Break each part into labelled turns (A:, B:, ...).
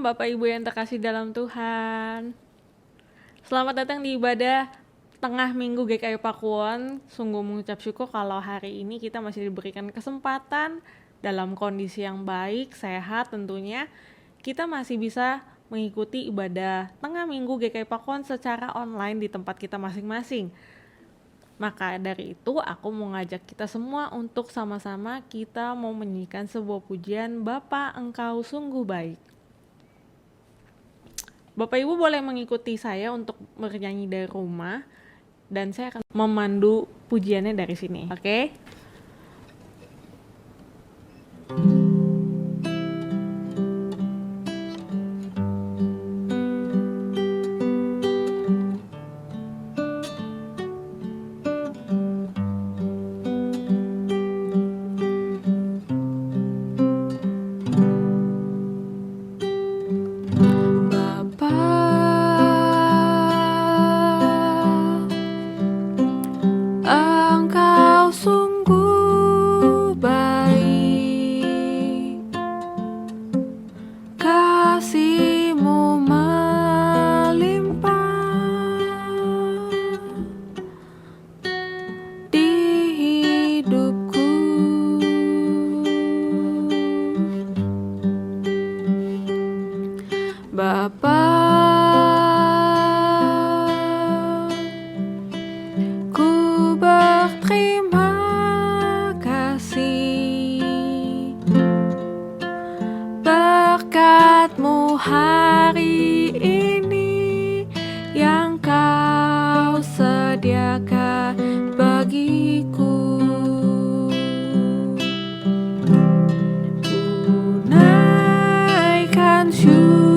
A: Bapak Ibu yang terkasih dalam Tuhan. Selamat datang di ibadah tengah minggu GKI Pakuwon. Sungguh mengucap syukur kalau hari ini kita masih diberikan kesempatan dalam kondisi yang baik, sehat tentunya. Kita masih bisa mengikuti ibadah tengah minggu GKI Pakuwon secara online di tempat kita masing-masing. Maka dari itu aku mau ngajak kita semua untuk sama-sama kita mau menyanyikan sebuah pujian, Bapa Engkau sungguh baik. Bapak Ibu boleh mengikuti saya untuk bernyanyi dari rumah dan saya akan memandu pujiannya dari sini. Oke?
B: Engkau sungguh baik, kasih-Mu melimpah di hidupku. Bapa, terima kasih berkat-Mu hari ini yang Kau sediakan bagiku. Naikkan syukurku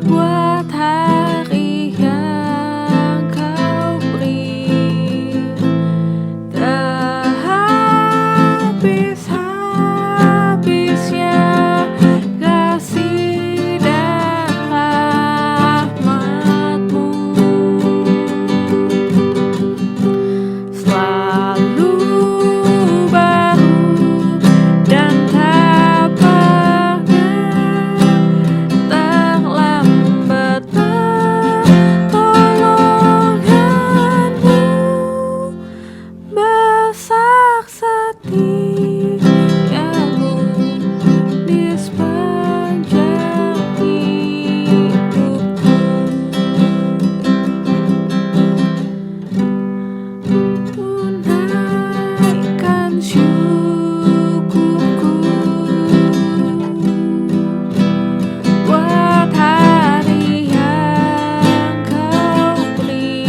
B: buat hari yang Kau beri, tak habis-habisnya kasih dan rahmat-Mu. Selalu baru dan tak pernah terlambat pertolongan-Mu. Besar setia-Mu di sepanjang hidupku. Tunaikan syukurku buat hari yang Kau beri,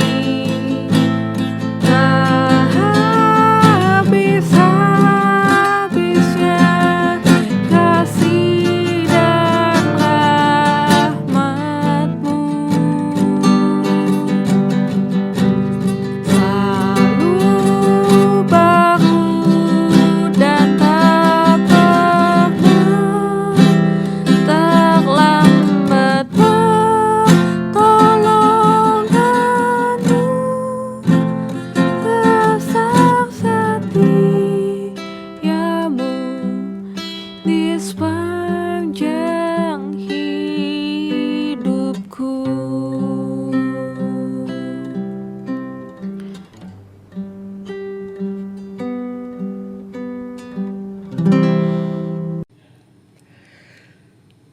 B: tak habis-habisnya kasih dan rahmat-Mu. Selalu baru dan tak pernah terlambat pertolongan-Mu. Besar setia-Mu di sepanjang hidupku.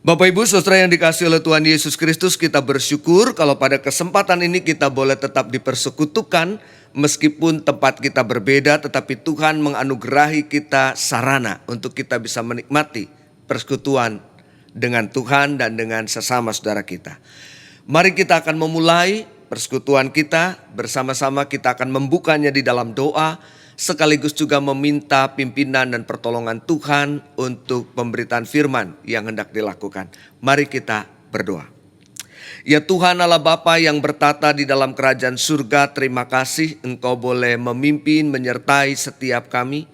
C: Bapak Ibu Saudara yang dikasihi oleh Tuhan Yesus Kristus, kita bersyukur kalau pada kesempatan ini kita boleh tetap dipersekutukan meskipun tempat kita berbeda, tetapi Tuhan menganugerahi kita sarana untuk kita bisa menikmati persekutuan dengan Tuhan dan dengan sesama saudara kita. Mari kita akan memulai persekutuan kita bersama-sama. Kita akan membukanya di dalam doa, sekaligus juga meminta pimpinan dan pertolongan Tuhan untuk pemberitaan firman yang hendak dilakukan. Mari kita berdoa. Ya Tuhan Allah Bapa yang bertata di dalam kerajaan surga, terima kasih Engkau boleh memimpin, menyertai setiap kami.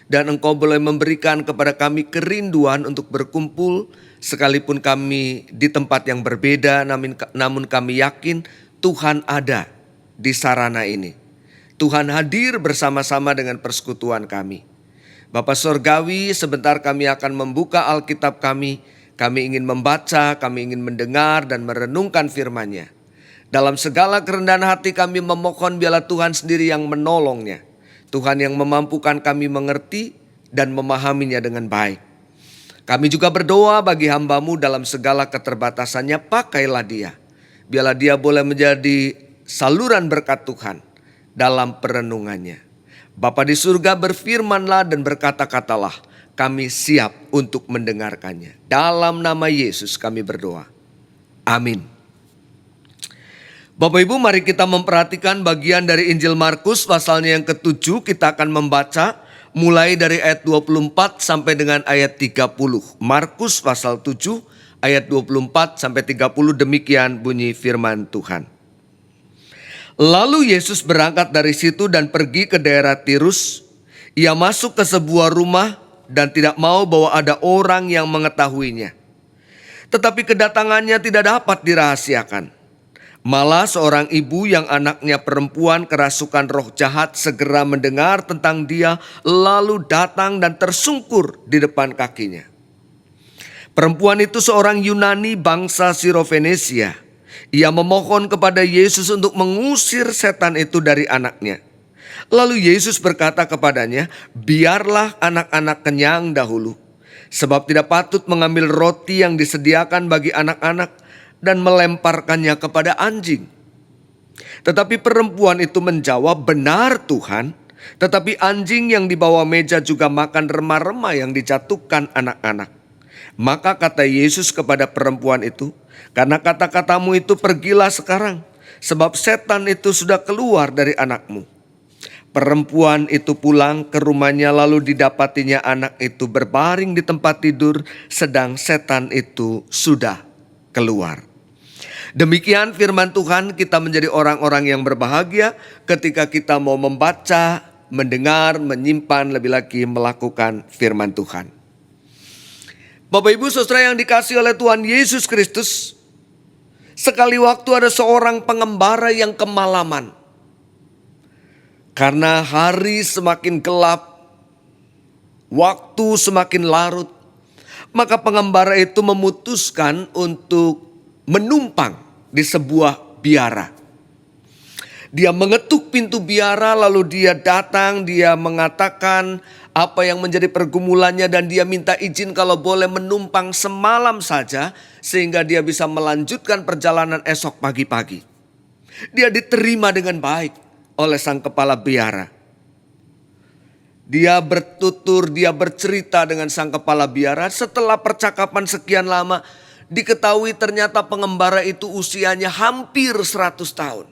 C: Dan Engkau boleh memberikan kepada kami kerinduan untuk berkumpul, sekalipun kami di tempat yang berbeda, namun kami yakin Tuhan ada di sarana ini. Tuhan hadir bersama-sama dengan persekutuan kami. Bapa Surgawi, sebentar kami akan membuka Alkitab kami. Kami ingin membaca, kami ingin mendengar dan merenungkan firman-Nya. Dalam segala kerendahan hati kami memohon biarlah Tuhan sendiri yang menolongnya. Tuhan yang memampukan kami mengerti dan memahaminya dengan baik. Kami juga berdoa bagi hamba-Mu dalam segala keterbatasannya, pakailah dia. Biarlah dia boleh menjadi saluran berkat Tuhan dalam perenungannya. Bapa di surga, berfirmanlah dan berkata-katalah, kami siap untuk mendengarkannya. Dalam nama Yesus kami berdoa. Amin. Bapak Ibu, mari kita memperhatikan bagian dari Injil Markus pasalnya yang ke-7. Kita akan membaca mulai dari ayat 24 sampai dengan ayat 30. Markus pasal 7 ayat 24 sampai 30, demikian bunyi firman Tuhan. Lalu Yesus berangkat dari situ dan pergi ke daerah Tirus. Ia masuk ke sebuah rumah dan tidak mau bahwa ada orang yang mengetahuinya. Tetapi kedatangannya tidak dapat dirahasiakan. Malah seorang ibu yang anaknya perempuan kerasukan roh jahat segera mendengar tentang dia, lalu datang dan tersungkur di depan kakinya. Perempuan itu seorang Yunani bangsa Sirofenesia. Ia memohon kepada Yesus untuk mengusir setan itu dari anaknya. Lalu Yesus berkata kepadanya, biarlah anak-anak kenyang dahulu, sebab tidak patut mengambil roti yang disediakan bagi anak-anak dan melemparkannya kepada anjing. Tetapi perempuan itu menjawab, benar Tuhan, tetapi anjing yang di bawah meja juga makan remah-remah yang dijatuhkan anak-anak. Maka kata Yesus kepada perempuan itu, karena kata-katamu itu pergilah sekarang, sebab setan itu sudah keluar dari anakmu. Perempuan itu pulang ke rumahnya, lalu didapatinya anak itu berbaring di tempat tidur, sedang setan itu sudah keluar. Demikian firman Tuhan. Kita menjadi orang-orang yang berbahagia ketika kita mau membaca, mendengar, menyimpan, lebih lagi melakukan firman Tuhan. Bapak Ibu Saudara yang dikasihi oleh Tuhan Yesus Kristus, sekali waktu ada seorang pengembara yang kemalaman. Karena hari semakin gelap, waktu semakin larut, maka pengembara itu memutuskan untuk menumpang di sebuah biara. Dia mengetuk pintu biara, lalu dia datang, dia mengatakan apa yang menjadi pergumulannya dan dia minta izin kalau boleh menumpang semalam saja sehingga dia bisa melanjutkan perjalanan esok pagi-pagi. Dia diterima dengan baik oleh sang kepala biara. Dia bertutur, dia bercerita dengan sang kepala biara. Setelah percakapan sekian lama, diketahui ternyata pengembara itu usianya hampir 100 tahun.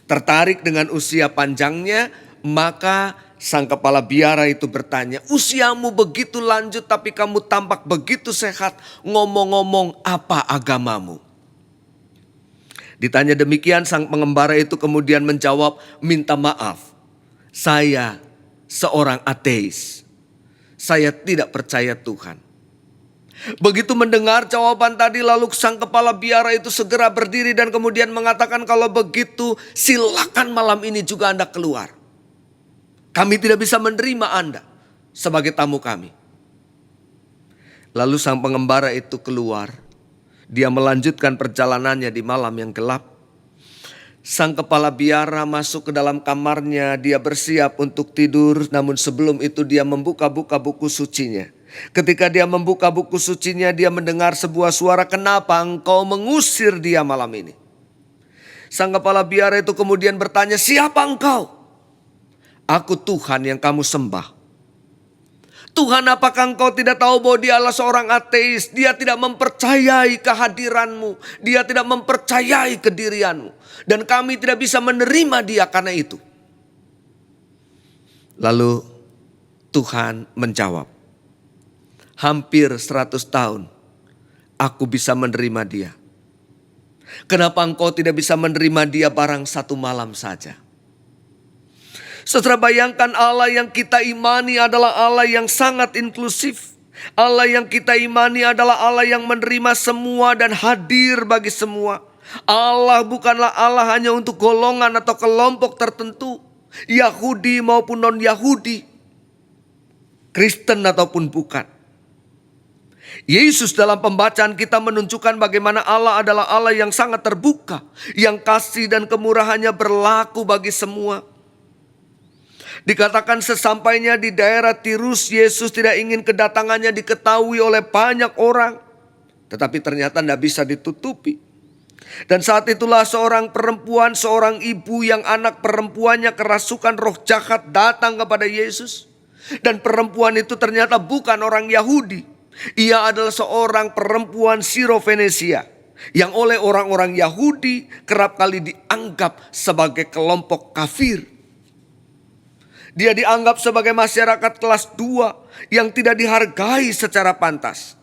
C: Tertarik dengan usia panjangnya, maka sang kepala biara itu bertanya, usiamu begitu lanjut tapi kamu tampak begitu sehat, ngomong-ngomong apa agamamu? Ditanya demikian, sang pengembara itu kemudian menjawab, minta maaf, saya seorang ateis, saya tidak percaya Tuhan. Begitu mendengar jawaban tadi, lalu sang kepala biara itu segera berdiri dan kemudian mengatakan, kalau begitu silakan malam ini juga Anda keluar. Kami tidak bisa menerima Anda sebagai tamu kami. Lalu sang pengembara itu keluar. Dia melanjutkan perjalanannya di malam yang gelap. Sang kepala biara masuk ke dalam kamarnya, dia bersiap untuk tidur, namun sebelum itu dia membuka-buka buku sucinya. Ketika dia membuka buku sucinya, dia mendengar sebuah suara, kenapa engkau mengusir dia malam ini? Sang kepala biara itu kemudian bertanya, siapa engkau? Aku Tuhan yang kamu sembah. Tuhan, apakah engkau tidak tahu bahwa dia adalah seorang ateis? Dia tidak mempercayai kehadiranmu. Dia tidak mempercayai kedirianmu. Dan kami tidak bisa menerima dia karena itu. Lalu Tuhan menjawab, hampir 100 tahun aku bisa menerima dia. Kenapa engkau tidak bisa menerima dia barang satu malam saja? Saudara, bayangkan Allah yang kita imani adalah Allah yang sangat inklusif. Allah yang kita imani adalah Allah yang menerima semua dan hadir bagi semua. Allah bukanlah Allah hanya untuk golongan atau kelompok tertentu, Yahudi maupun non-Yahudi. Kristen ataupun bukan. Yesus dalam pembacaan kita menunjukkan bagaimana Allah adalah Allah yang sangat terbuka, yang kasih dan kemurahannya berlaku bagi semua. Dikatakan sesampainya di daerah Tirus, Yesus tidak ingin kedatangannya diketahui oleh banyak orang. Tetapi ternyata tidak bisa ditutupi. Dan saat itulah seorang perempuan, seorang ibu yang anak perempuannya kerasukan roh jahat datang kepada Yesus. Dan perempuan itu ternyata bukan orang Yahudi. Ia adalah seorang perempuan Sirofenesia yang oleh orang-orang Yahudi kerap kali dianggap sebagai kelompok kafir. Dia dianggap sebagai masyarakat kelas 2 yang tidak dihargai secara pantas.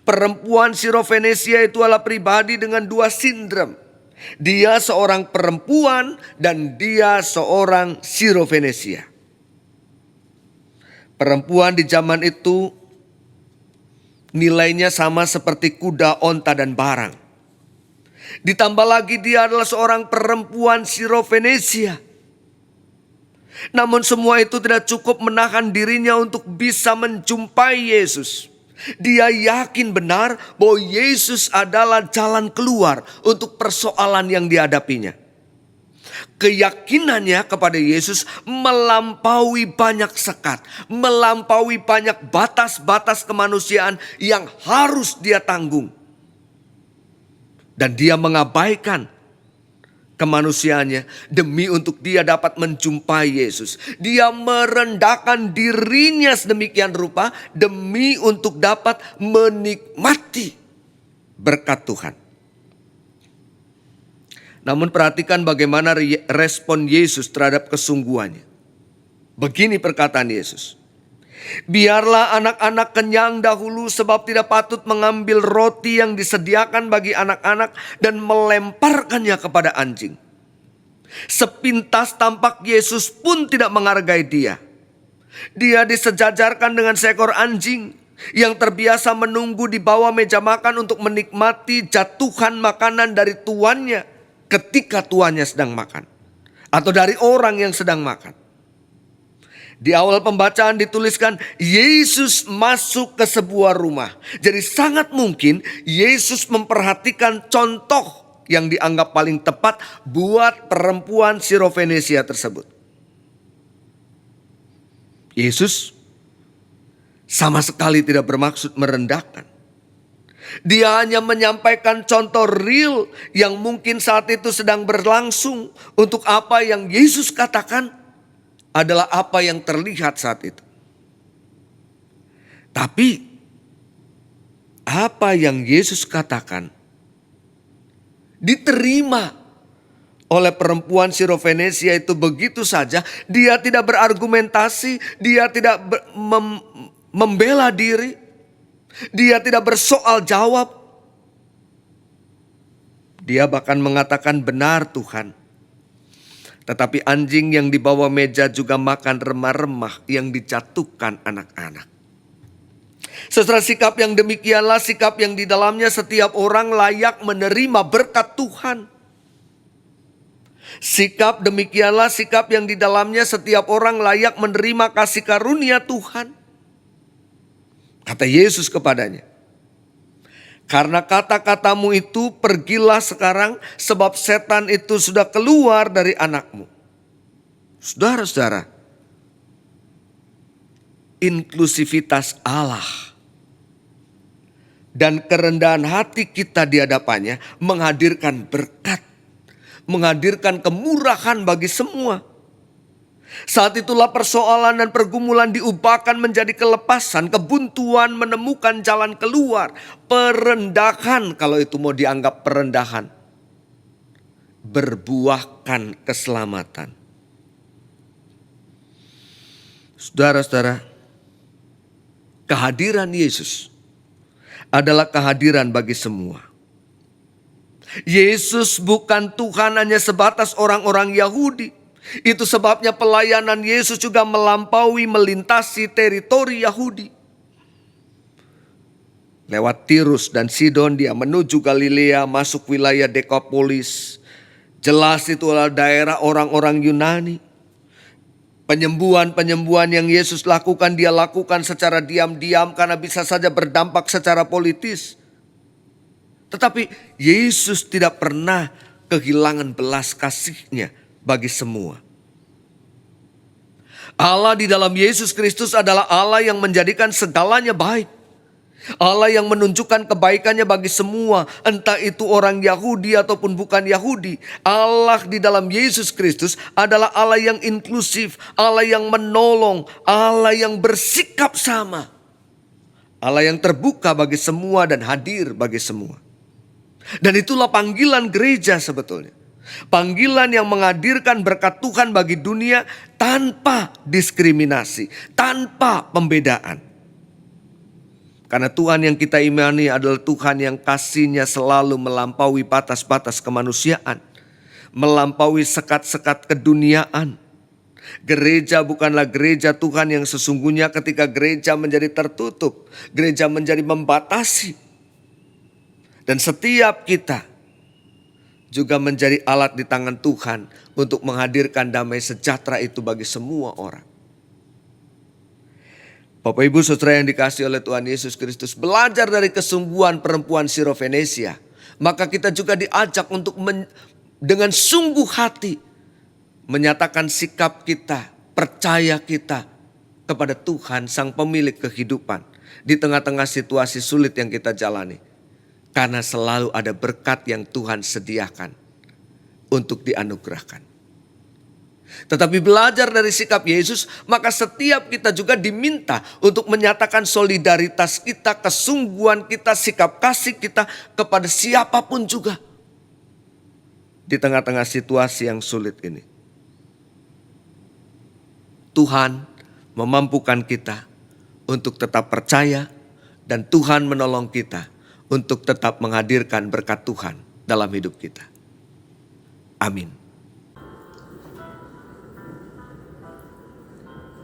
C: Perempuan Sirofenesia itu adalah pribadi dengan 2 sindrom. Dia seorang perempuan dan dia seorang Sirofenesia. Perempuan di zaman itu nilainya sama seperti kuda, onta, dan barang. Ditambah lagi dia adalah seorang perempuan Sirofenesia. Namun semua itu tidak cukup menahan dirinya untuk bisa menjumpai Yesus. Dia yakin benar bahwa Yesus adalah jalan keluar untuk persoalan yang dihadapinya. Keyakinannya kepada Yesus melampaui banyak sekat, melampaui banyak batas-batas kemanusiaan yang harus dia tanggung. Dan dia mengabaikan kemanusiaannya demi untuk dia dapat menjumpai Yesus. Dia merendahkan dirinya sedemikian rupa demi untuk dapat menikmati berkat Tuhan. Namun perhatikan bagaimana respon Yesus terhadap kesungguhannya. Begini perkataan Yesus. Biarlah anak-anak kenyang dahulu sebab tidak patut mengambil roti yang disediakan bagi anak-anak dan melemparkannya kepada anjing. Sepintas tampak Yesus pun tidak menghargai dia. Dia disejajarkan dengan seekor anjing yang terbiasa menunggu di bawah meja makan untuk menikmati jatuhan makanan dari tuannya ketika tuannya sedang makan, atau dari orang yang sedang makan. Di awal pembacaan dituliskan Yesus masuk ke sebuah rumah. Jadi sangat mungkin Yesus memperhatikan contoh yang dianggap paling tepat buat perempuan Sirofenesia tersebut. Yesus sama sekali tidak bermaksud merendahkan. Dia hanya menyampaikan contoh real yang mungkin saat itu sedang berlangsung. Untuk apa yang Yesus katakan adalah apa yang terlihat saat itu. Tapi apa yang Yesus katakan diterima oleh perempuan Sirofenesia itu begitu saja. Dia tidak berargumentasi, dia tidak membela diri. Dia tidak bersoal jawab. Dia bahkan mengatakan, benar Tuhan. Tetapi anjing yang di bawah meja juga makan remah-remah yang dijatuhkan anak-anak. Setelah sikap yang demikianlah sikap yang di dalamnya setiap orang layak menerima berkat Tuhan. Sikap demikianlah sikap yang di dalamnya setiap orang layak menerima kasih karunia Tuhan. Kata Yesus kepadanya, karena kata-katamu itu pergilah sekarang sebab setan itu sudah keluar dari anakmu. Saudara-saudara, inklusivitas Allah dan kerendahan hati kita di hadapannya menghadirkan berkat, menghadirkan kemurahan bagi semua. Saat itulah persoalan dan pergumulan diubahkan menjadi kelepasan, kebuntuan menemukan jalan keluar, perendahan kalau itu mau dianggap perendahan, berbuahkan keselamatan. Saudara-saudara, kehadiran Yesus adalah kehadiran bagi semua. Yesus bukan Tuhan hanya sebatas orang-orang Yahudi. Itu sebabnya pelayanan Yesus juga melampaui, melintasi teritori Yahudi. Lewat Tirus dan Sidon dia menuju Galilea, masuk wilayah Dekapolis. Jelas itu adalah daerah orang-orang Yunani. Penyembuhan-penyembuhan yang Yesus lakukan, dia lakukan secara diam-diam karena bisa saja berdampak secara politis. Tetapi Yesus tidak pernah kehilangan belas kasih-Nya bagi semua. Allah di dalam Yesus Kristus adalah Allah yang menjadikan segalanya baik. Allah yang menunjukkan kebaikannya bagi semua, entah itu orang Yahudi ataupun bukan Yahudi. Allah di dalam Yesus Kristus adalah Allah yang inklusif, Allah yang menolong, Allah yang bersikap sama. Allah yang terbuka bagi semua dan hadir bagi semua. Dan itulah panggilan gereja sebetulnya. Panggilan yang menghadirkan berkat Tuhan bagi dunia tanpa diskriminasi, tanpa pembedaan. Karena Tuhan yang kita imani adalah Tuhan yang kasih-Nya selalu melampaui batas-batas kemanusiaan. Melampaui sekat-sekat keduniaan. Gereja bukanlah gereja Tuhan yang sesungguhnya ketika gereja menjadi tertutup. Gereja menjadi membatasi. Dan setiap kita juga menjadi alat di tangan Tuhan untuk menghadirkan damai sejahtera itu bagi semua orang. Bapak Ibu Saudara yang dikasihi oleh Tuhan Yesus Kristus, belajar dari kesungguhan perempuan Sirofenesia, maka kita juga diajak untuk dengan sungguh hati menyatakan sikap kita, percaya kita kepada Tuhan Sang Pemilik kehidupan di tengah-tengah situasi sulit yang kita jalani. Karena selalu ada berkat yang Tuhan sediakan untuk dianugerahkan. Tetapi belajar dari sikap Yesus, maka setiap kita juga diminta untuk menyatakan solidaritas kita, kesungguhan kita, sikap kasih kita kepada siapapun juga. Di tengah-tengah situasi yang sulit ini. Tuhan memampukan kita untuk tetap percaya dan Tuhan menolong kita untuk tetap menghadirkan berkat Tuhan dalam hidup kita. Amin.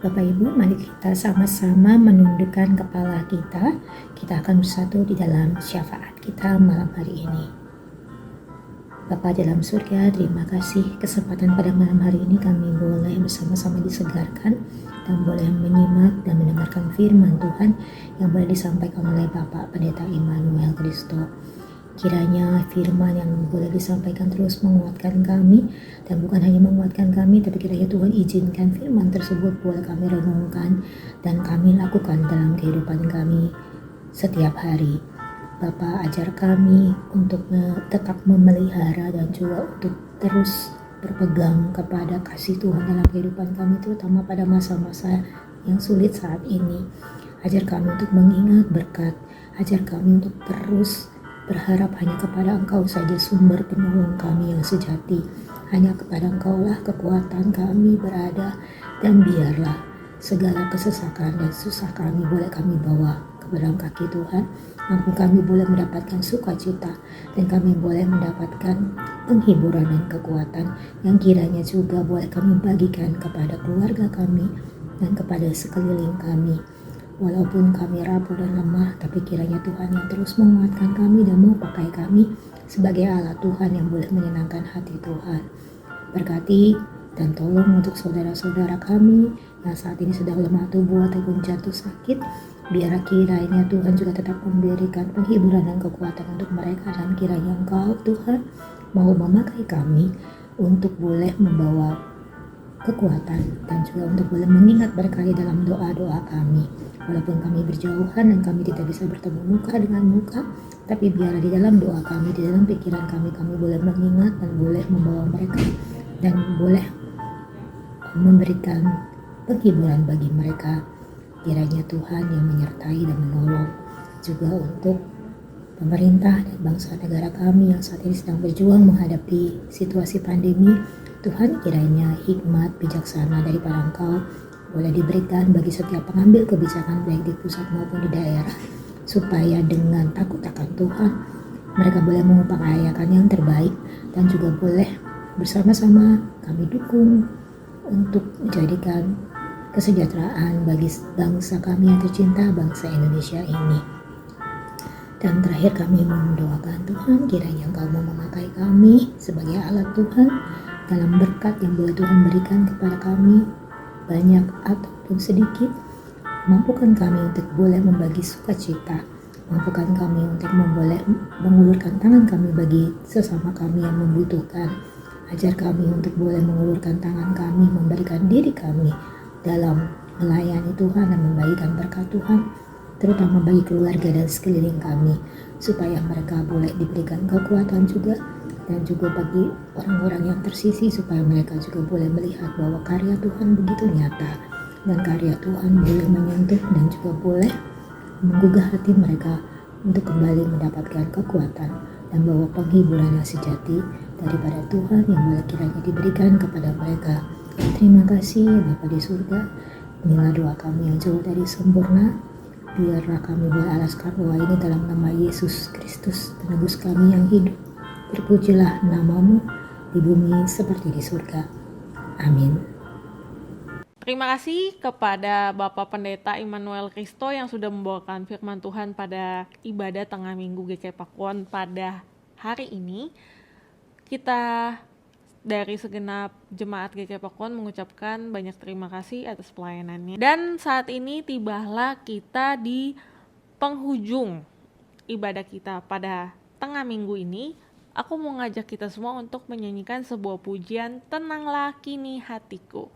D: Bapak Ibu, mari kita sama-sama menundukkan kepala kita. Kita akan bersatu di dalam syafaat kita malam hari ini. Bapa dalam surga, terima kasih kesempatan pada malam hari ini kami boleh bersama-sama disegarkan dan boleh menyimak dan mendengarkan firman Tuhan yang boleh disampaikan oleh Bapak Pendeta Immanuel Kristo. Kiranya firman yang boleh disampaikan terus menguatkan kami, dan bukan hanya menguatkan kami, tapi kiranya Tuhan izinkan firman tersebut boleh kami renungkan dan kami lakukan dalam kehidupan kami setiap hari. Bapa, ajar kami untuk tetap memelihara dan juga untuk terus berpegang kepada kasih Tuhan dalam kehidupan kami, terutama pada masa-masa yang sulit saat ini. Ajar kami untuk mengingat berkat, ajar kami untuk terus berharap hanya kepada Engkau saja sumber penolong kami yang sejati. Hanya kepada Engkaulah kekuatan kami berada, dan biarlah segala kesesakan dan susah kami boleh kami bawa ke dalam kaki Tuhan. Mampu kami boleh mendapatkan sukacita dan kami boleh mendapatkan penghiburan dan kekuatan yang kiranya juga boleh kami bagikan kepada keluarga kami dan kepada sekeliling kami. Walaupun kami rapuh dan lemah, tapi kiranya Tuhan yang terus menguatkan kami dan mau pakai kami sebagai alat Tuhan yang boleh menyenangkan hati Tuhan. Berkati dan tolong untuk saudara-saudara kami yang saat ini sedang lemah tubuh ataupun jatuh sakit. Biar kiranya Tuhan juga tetap memberikan penghiburan dan kekuatan untuk mereka, dan kiranya Engkau Tuhan mau memakai kami untuk boleh membawa kekuatan dan juga untuk boleh mengingat berkali dalam doa-doa kami. Walaupun kami berjauhan dan kami tidak bisa bertemu muka dengan muka, tapi biarlah di dalam doa kami, di dalam pikiran kami boleh mengingat dan boleh membawa mereka dan boleh memberikan penghiburan bagi mereka. Kiranya Tuhan yang menyertai dan menolong juga untuk pemerintah dan bangsa negara kami yang saat ini sedang berjuang menghadapi situasi pandemi. Tuhan, kiranya hikmat bijaksana daripada Engkau boleh diberikan bagi setiap pengambil kebijakan baik di pusat maupun di daerah, supaya dengan takut akan Tuhan mereka boleh mengupayakan yang terbaik, dan juga boleh bersama-sama kami dukung untuk menjadikan kesejahteraan bagi bangsa kami yang tercinta, bangsa Indonesia ini. Dan terakhir kami mendoakan Tuhan, kiranya Engkau mau memakai kami sebagai alat Tuhan dalam berkat yang boleh Tuhan berikan kepada kami banyak ataupun sedikit, mampukan kami untuk boleh membagi sukacita, mampukan kami untuk boleh mengulurkan tangan kami bagi sesama kami yang membutuhkan. Ajar kami untuk boleh mengulurkan tangan kami, memberikan diri kami dalam melayani Tuhan dan membagikan berkat Tuhan, terutama bagi keluarga dan sekeliling kami, supaya mereka boleh diberikan kekuatan juga, dan juga bagi orang-orang yang tersisih supaya mereka juga boleh melihat bahwa karya Tuhan begitu nyata, dan karya Tuhan boleh menyentuh dan juga boleh menggugah hati mereka untuk kembali mendapatkan kekuatan dan bahwa penghiburan yang sejati daripada Tuhan yang boleh kiranya diberikan kepada mereka. Terima kasih Bapa di surga. Inilah doa kami yang jauh dari sempurna. Biarlah kami boleh alaskan doa ini dalam nama Yesus Kristus, penebus kami yang hidup. Terpujilah namamu di bumi seperti di surga. Amin.
A: Terima kasih kepada Bapak Pendeta Immanuel Kristo yang sudah membawakan firman Tuhan pada ibadah tengah minggu GKI Pakuan pada hari ini. Kita dari segenap jemaat GKI Pakuan mengucapkan banyak terima kasih atas pelayanannya. Dan saat ini tibalah kita di penghujung ibadah kita pada tengah minggu ini. Aku mau ngajak kita semua untuk menyanyikan sebuah pujian, Tenanglah Kini Hatiku.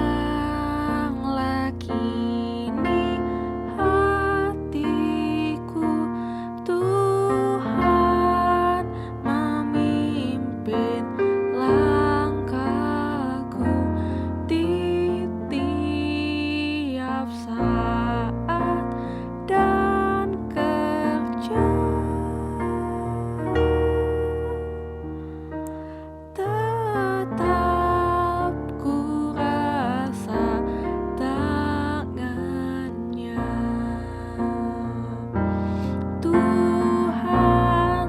B: Tenanglah kini hatiku, Tuhan memimpin langkahku di tiap saat dan kerja. Tetap ku rasa tangannya, Tuhanlah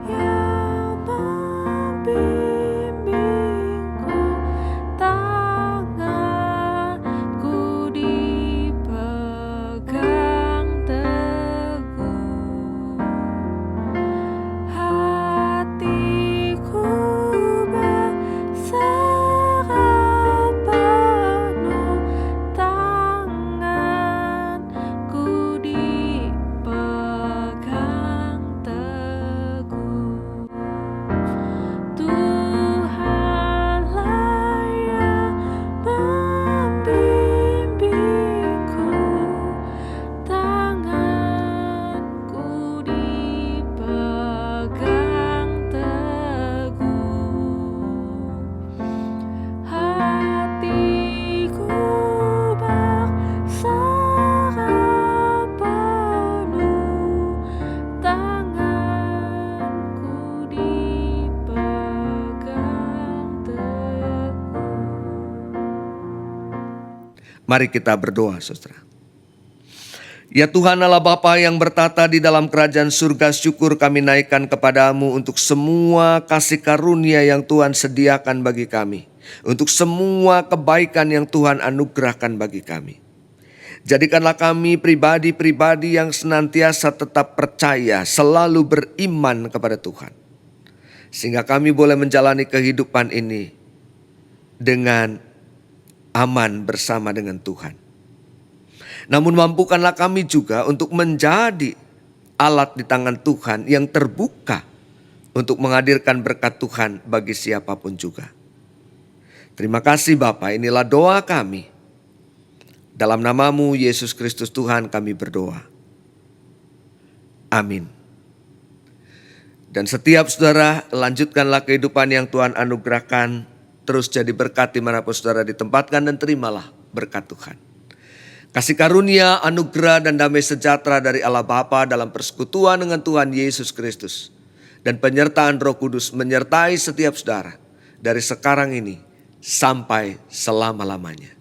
B: yang membimbingku, tanganku dipegang teguh, hatiku berserah penuh, tanganku dipegang teguh. Tuhanlah yang membimbingku, tanganku dipegang teguh, hatiku berserah penuh, tanganku dipegang teguh.
C: Mari kita berdoa, saudara. Ya Tuhan Allah Bapa yang bertata di dalam kerajaan surga, syukur kami naikkan kepadamu untuk semua kasih karunia yang Tuhan sediakan bagi kami. Untuk semua kebaikan yang Tuhan anugerahkan bagi kami. Jadikanlah kami pribadi-pribadi yang senantiasa tetap percaya, selalu beriman kepada Tuhan. Sehingga kami boleh menjalani kehidupan ini dengan aman bersama dengan Tuhan. Namun mampukanlah kami juga untuk menjadi alat di tangan Tuhan yang terbuka untuk menghadirkan berkat Tuhan bagi siapapun juga. Terima kasih Bapa, inilah doa kami. Dalam namamu Yesus Kristus Tuhan kami berdoa. Amin. Dan setiap saudara lanjutkanlah kehidupan yang Tuhan anugerahkan. Terus jadi berkat dimanapun saudara ditempatkan dan terimalah berkat Tuhan. Kasih karunia, anugerah dan damai sejahtera dari Allah Bapa dalam persekutuan dengan Tuhan Yesus Kristus. Dan penyertaan Roh Kudus menyertai setiap saudara dari sekarang ini sampai selama-lamanya.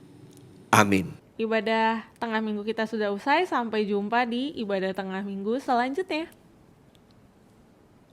C: Amin.
A: Ibadah tengah minggu kita sudah usai, sampai jumpa di ibadah tengah minggu selanjutnya.